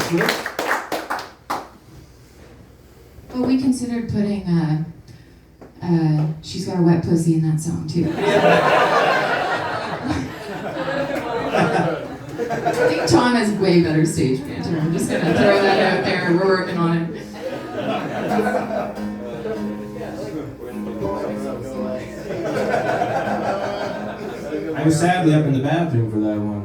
Brunswick. But we considered putting She's Got a Wet Pussy in that song too. I think Tom has way better stage banter. I'm just gonna throw that out there. We're working on it. I was sadly up in the bathroom for that one.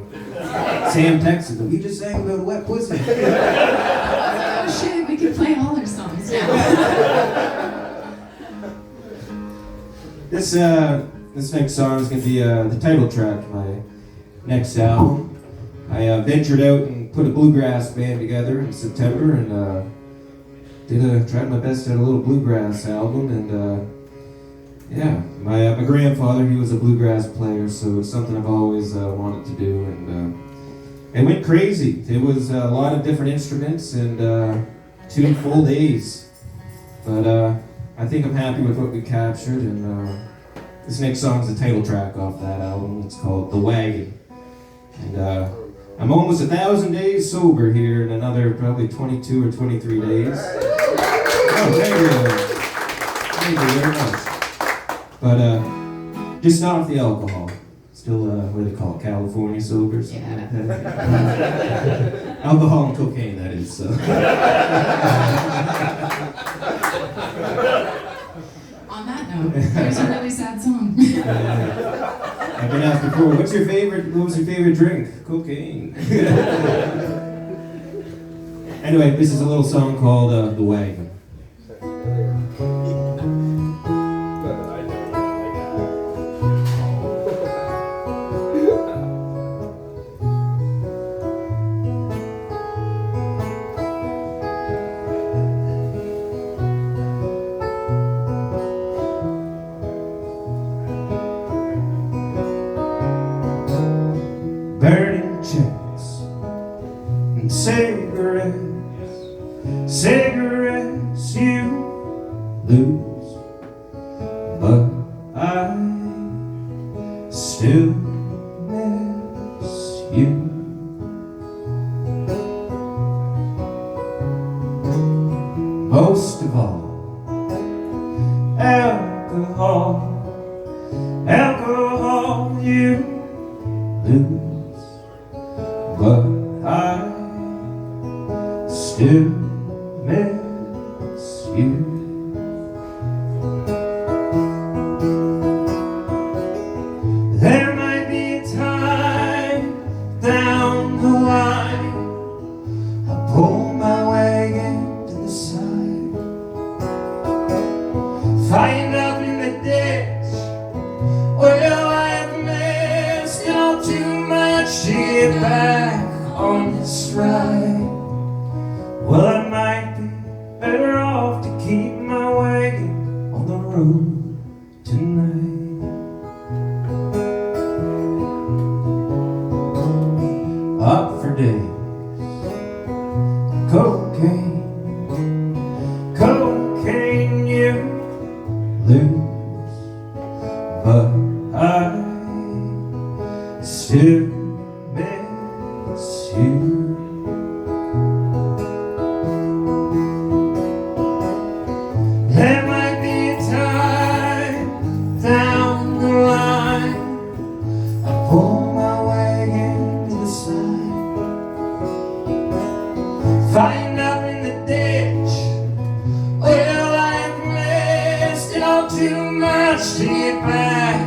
Sam texted me, "We just sang about a wet pussy." Oh shit, we can play all our songs now. This next song is going to be the title track of my next album. I ventured out and put a bluegrass band together in September and tried my best at a little bluegrass album. And my grandfather, he was a bluegrass player, so it's something I've always wanted to do. And it went crazy. It was a lot of different instruments and 2 full days. But I think I'm happy with what we captured, and this next song's the title track off that album. It's called The Wagon. And I'm almost 1,000 days sober here in another probably 22 or 23 days. Oh, thank you. Thank you very much. But just not off the alcohol. Still, what do they call it, California sobers? Yeah. Alcohol and cocaine, that is, so. On that note, here's a really sad song. I've been asked before, what was your favorite drink? Cocaine. Anyway, this is a little song called The Wagon. Burning checks and cigarettes you lose, but I still miss you. Most of all, alcohol you lose, but I still miss you. There might be a time down the line I pull my wagon to the side, find up in the ditch, well, I've missed all too much to get back on this ride. Well, I might be better off to keep my wagon on the road tonight. Up for days, cocaine you lose, but I still miss you. There might be a time down the line I pull my wagon to the side, find up in the ditch, well, I've missed it all too much to get back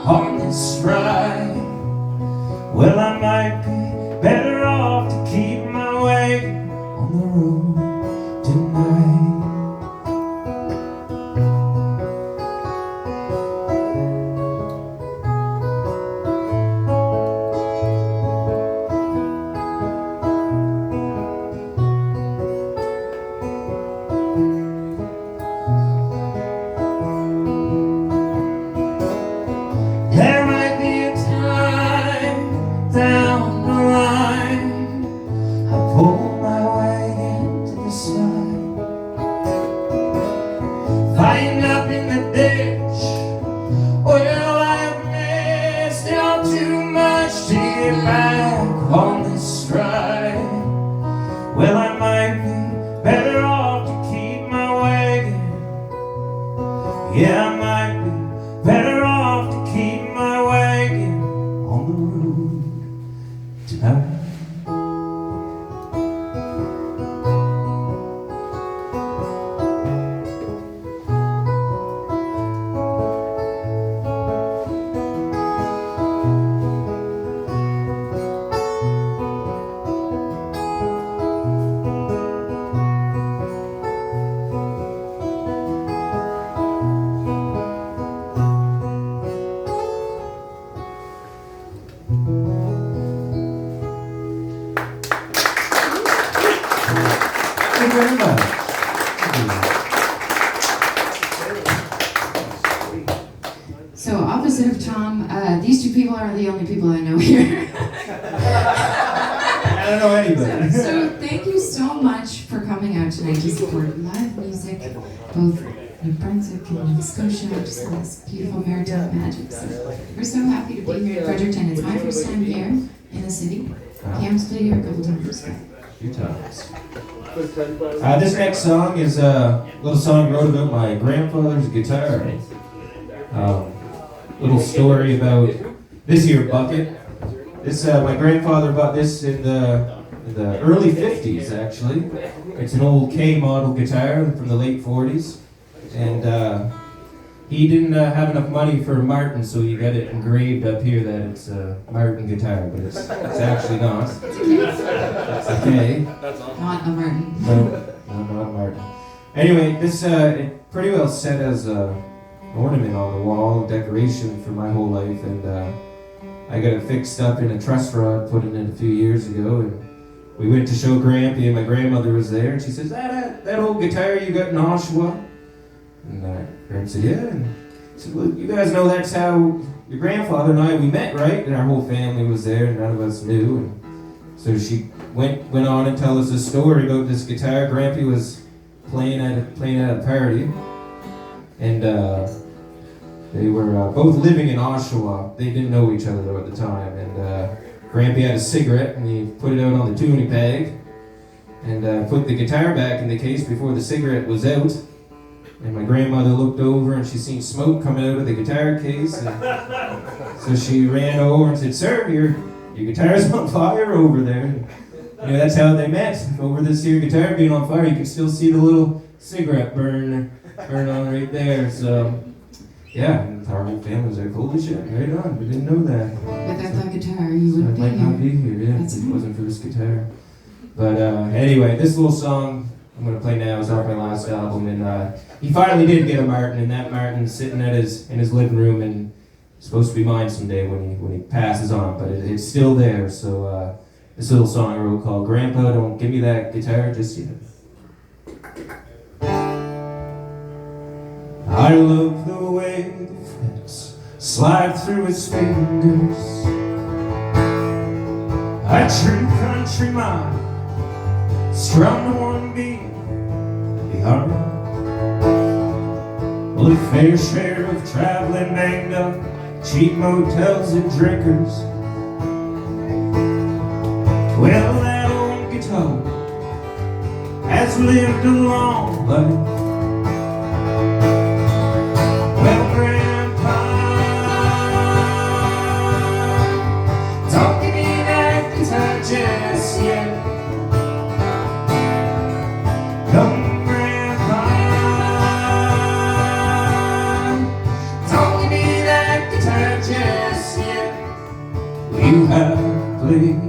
on this ride. Well, I might be better off to keep my wagon on the road tonight. There might be a time down the line I pull my wagon to the Well, I might be better off to keep my wagon. Yeah, I might be better off to keep my wagon on the road tonight. Thank you very much. So opposite of Tom, these two people are the only people I know here. I don't know anybody. So thank you so much for coming out tonight to support live music, both New Brunswick and Nova Scotia, just all this beautiful maritime magic. So we're so happy to be here in Fredericton. It's my first time here in the city. Cam's played here a couple times. A few times. This next song is a little song I wrote about my grandfather's guitar. Little story about this here bucket. This my grandfather bought this in the early 50s actually. It's an old K model guitar from the late 40s, and he didn't have enough money for a Martin, so he got it engraved up here that it's a Martin guitar, but it's actually not. It's a K. Not a Martin. No, not a Martin. Anyway, this it pretty well set as a ornament on the wall, decoration for my whole life, and I got it fixed up in a truss rod, put it in a few years ago, and we went to show Grampy, and my grandmother was there, and she says, that old guitar you got in Oshawa? And Gramp said, yeah, and I said, well, you guys know that's how your grandfather and we met, right? And our whole family was there, and none of us knew, and so she went on and tell us a story about this guitar. Grampy was playing at a party, and they were both living in Oshawa. They didn't know each other though at the time, and Grampy had a cigarette, and he put it out on the tuning peg, and put the guitar back in the case before the cigarette was out. And my grandmother looked over, and she seen smoke coming out of the guitar case, and so she ran over and said, "Sir, your guitar's on fire over there." And, that's how they met, over this here guitar being on fire. You can still see the little cigarette burn on right there. So, yeah, and our whole family was like, "Holy shit, right on, we didn't know that." Without that guitar, you wouldn't So I might not be here, yeah, if it wasn't for this guitar. But anyway, this little song I'm going to play now is off my last album, and he finally did get a Martin, and that Martin's sitting in his living room, and it's supposed to be mine someday when he passes on, but it's still there. So this little song I wrote called "Grandpa, Don't Give Me That Guitar Just Yet." I love the way the frets slide through his fingers, a true country mind, strummed to one beat, the heart. Well, a fair share of traveling banged up, cheap motels and drinkers. Well, that old guitar has lived a long life. Well, Grandpa, don't give me that guitar just yet. Come, Grandpa, don't give me that guitar just yet. You have played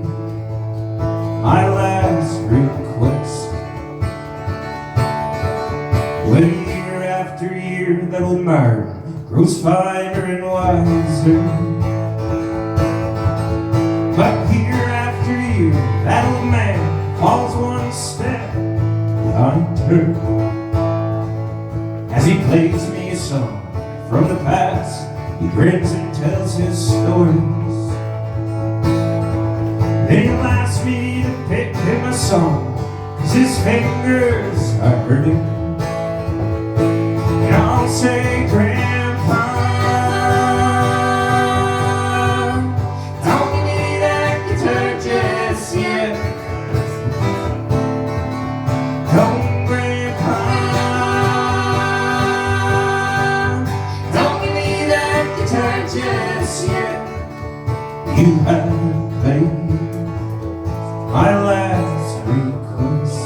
my last request. When year after year that old Martin grows finer and wiser, but year after year that old man falls one step behind her. As he plays me a song from the past, he grins and tells his stories. Then he'll ask me to pick him a song, 'cause his fingers are hurting. And I'll say, Grandpa, don't give me that guitar just yet. my last request.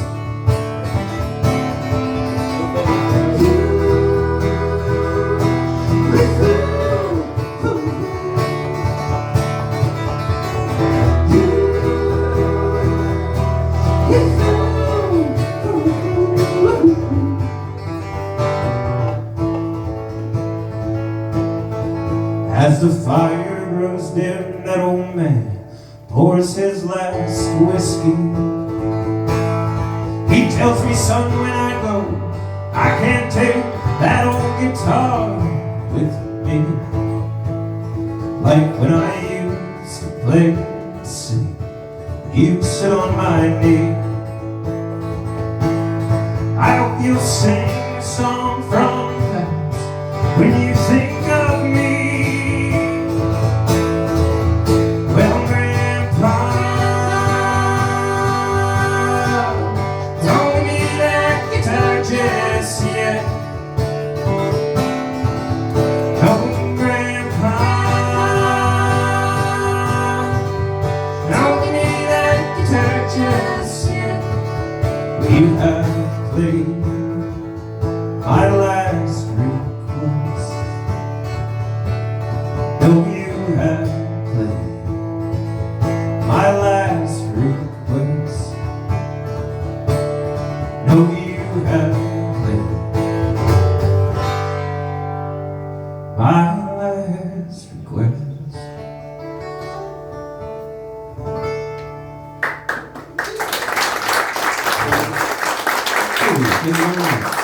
As the fire grows dim, that old man pours his last whiskey. He tells me, son, when I go, I can't take that old guitar with me. Like when I used to play and sing, you'd sit on my knee. I hope you'll sing a song from the past when you think of me. Well, Grandpa, don't need that guitar just yet. No, Grandpa, don't need that guitar just yet. We have played my last request. No, you have played my last request. No, you have played my last request. Thank you very much.